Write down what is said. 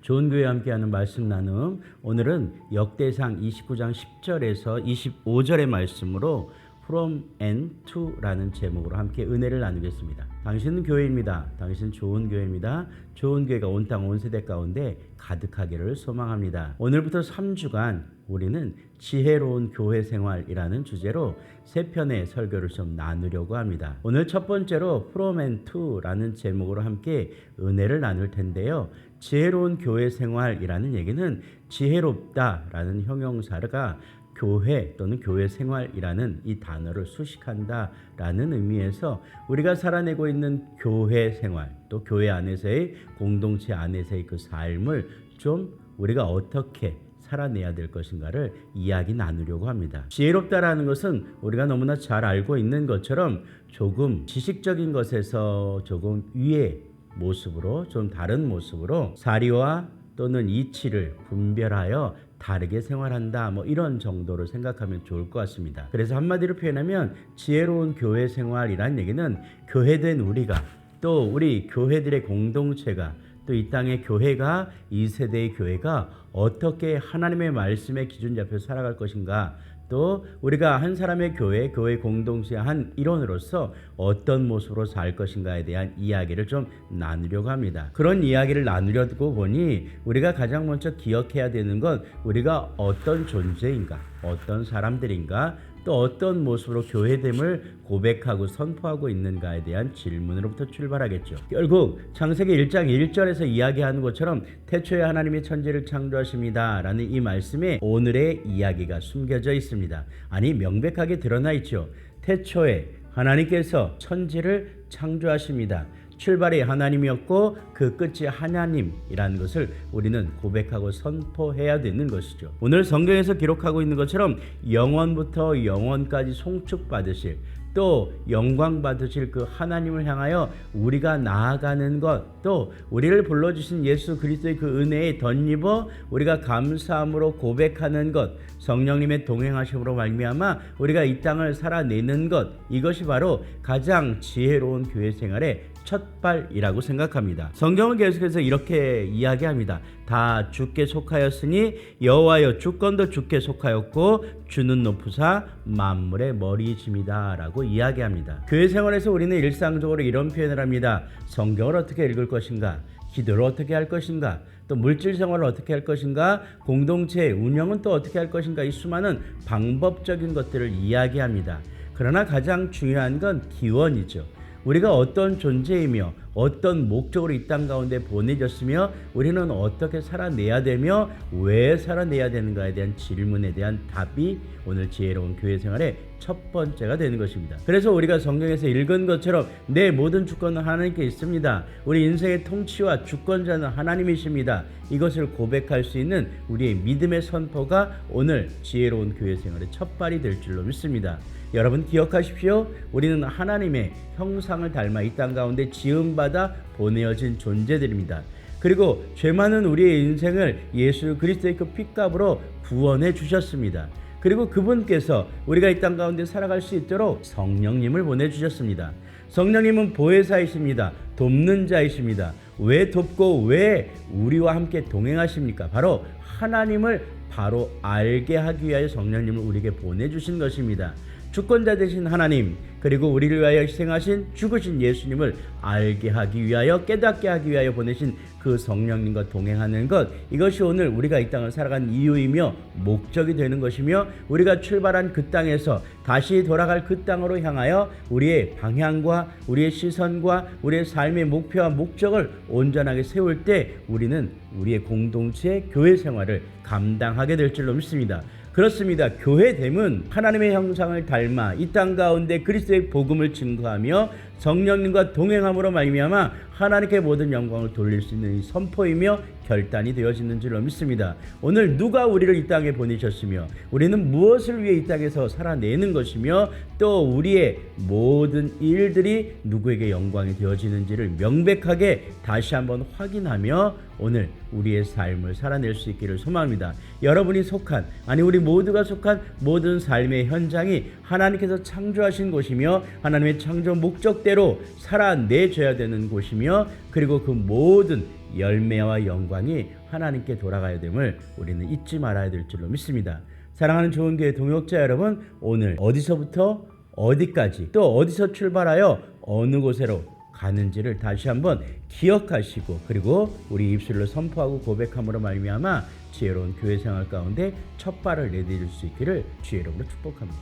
좋은 교회 함께하는 말씀 나눔. 오늘은 역대상 29장 10절에서 25절의 말씀으로 From and to라는 제목으로 함께 은혜를 나누겠습니다. 당신은 교회입니다. 당신은 좋은 교회입니다. 좋은 교회가 온 땅 온 세대 가운데 가득하기를 소망합니다. 오늘부터 3주간 우리는 지혜로운 교회 생활이라는 주제로 세 편의 설교를 좀 나누려고 합니다. 오늘 첫 번째로 From and to라는 제목으로 함께 은혜를 나눌 텐데요. 지혜로운 교회 생활이라는 얘기는 지혜롭다라는 형용사가 교회 또는 교회 생활이라는 이 단어를 수식한다라는 의미에서 우리가 살아내고 있는 교회 생활 또 교회 안에서의 공동체 안에서의 그 삶을 좀 우리가 어떻게 살아내야 될 것인가를 이야기 나누려고 합니다. 지혜롭다라는 것은 우리가 너무나 잘 알고 있는 것처럼 조금 지식적인 것에서 조금 위의 모습으로 좀 다른 모습으로 사리와 또는 이치를 분별하여 다르게 생활한다 이런 정도로 생각하면 좋을 것 같습니다. 그래서 한마디로 표현하면 지혜로운 교회 생활이란 얘기는 교회된 우리가 또 우리 교회들의 공동체가 또 이 땅의 교회가 이 세대의 교회가 어떻게 하나님의 말씀의 기준 잡혀 살아갈 것인가 또 우리가 한 사람의 교회 공동체의 한 일원으로서 어떤 모습으로 살 것인가에 대한 이야기를 좀 나누려고 합니다. 그런 이야기를 나누려고 보니 우리가 가장 먼저 기억해야 되는 건 우리가 어떤 존재인가, 어떤 사람들인가, 또 어떤 모습으로 교회됨을 고백하고 선포하고 있는가에 대한 질문으로부터 출발하겠죠. 결국 창세기 1장 1절에서 이야기하는 것처럼 태초에 하나님이 천지를 창조하십니다 라는 이 말씀에 오늘의 이야기가 숨겨져 있습니다. 아니 명백하게 드러나 있죠. 태초에 하나님께서 천지를 창조하십니다. 출발이 하나님이었고 그 끝이 하나님이라는 것을 우리는 고백하고 선포해야 되는 것이죠. 오늘 성경에서 기록하고 있는 것처럼 영원부터 영원까지 송축받으실 또 영광 받으실 그 하나님을 향하여 우리가 나아가는 것 또 우리를 불러주신 예수 그리스도의 그 은혜에 덧입어 우리가 감사함으로 고백하는 것 성령님의 동행하심으로 말미암아 우리가 이 땅을 살아내는 것 이것이 바로 가장 지혜로운 교회 생활의 첫발이라고 생각합니다. 성경은 계속해서 이렇게 이야기합니다. 다 주께 속하였으니 여호와여 주권도 주께 속하였고 주는 높으사 만물의 머리이심이다 라고 이야기합니다. 교회 생활에서 우리는 일상적으로 이런 표현을 합니다. 성경을 어떻게 읽을 것인가, 기도를 어떻게 할 것인가, 또 물질 생활을 어떻게 할 것인가, 공동체 운영은 또 어떻게 할 것인가, 이 수많은 방법적인 것들을 이야기합니다. 그러나 가장 중요한 건 기원이죠. 우리가 어떤 존재이며 어떤 목적으로 이 땅 가운데 보내졌으며 우리는 어떻게 살아내야 되며 왜 살아내야 되는가에 대한 질문에 대한 답이 오늘 지혜로운 교회 생활의 첫 번째가 되는 것입니다. 그래서 우리가 성경에서 읽은 것처럼 내 모든 주권은 하나님께 있습니다. 우리 인생의 통치와 주권자는 하나님이십니다. 이것을 고백할 수 있는 우리의 믿음의 선포가 오늘 지혜로운 교회 생활의 첫발이 될 줄로 믿습니다. 여러분 기억하십시오. 우리는 하나님의 형상을 닮아 이 땅 가운데 지음받아 보내어진 존재들입니다. 그리고 죄 많은 우리의 인생을 예수 그리스도의 그 핏값으로 구원해 주셨습니다. 그리고 그분께서 우리가 이 땅 가운데 살아갈 수 있도록 성령님을 보내주셨습니다. 성령님은 보혜사이십니다. 돕는 자이십니다. 왜 돕고 왜 우리와 함께 동행하십니까? 바로 하나님을 바로 알게 하기 위하여 성령님을 우리에게 보내주신 것입니다. 주권자 되신 하나님 그리고 우리를 위하여 희생하신 죽으신 예수님을 알게 하기 위하여 깨닫게 하기 위하여 보내신 그 성령님과 동행하는 것 이것이 오늘 우리가 이 땅을 살아간 이유이며 목적이 되는 것이며 우리가 출발한 그 땅에서 다시 돌아갈 그 땅으로 향하여 우리의 방향과 우리의 시선과 우리의 삶의 목표와 목적을 온전하게 세울 때 우리는 우리의 공동체 교회 생활을 감당하게 될 줄로 믿습니다. 그렇습니다. 교회됨은 하나님의 형상을 닮아 이 땅 가운데 그리스도의 복음을 증거하며 성령님과 동행함으로 말미암아 하나님께 모든 영광을 돌릴 수 있는 이 선포이며 결단이 되어지는 줄로 믿습니다. 오늘 누가 우리를 이 땅에 보내셨으며 우리는 무엇을 위해 이 땅에서 살아내는 것이며 또 우리의 모든 일들이 누구에게 영광이 되어지는지를 명백하게 다시 한번 확인하며 오늘 우리의 삶을 살아낼 수 있기를 소망합니다. 여러분이 속한 아니 우리 모두가 속한 모든 삶의 현장이 하나님께서 창조하신 곳이며 하나님의 창조 목적대로 살아내줘야 되는 곳이며 그리고 그 모든 열매와 영광이 하나님께 돌아가야 됨을 우리는 잊지 말아야 될 줄로 믿습니다. 사랑하는 좋은 교회 동역자 여러분, 오늘 어디서부터 어디까지 또 어디서 출발하여 어느 곳으로 가는지를 다시 한번 기억하시고, 그리고 우리 입술로 선포하고 고백함으로 말미암아 지혜로운 교회 생활 가운데 첫 발을 내디딜 수 있기를 주의 이름으로 축복합니다.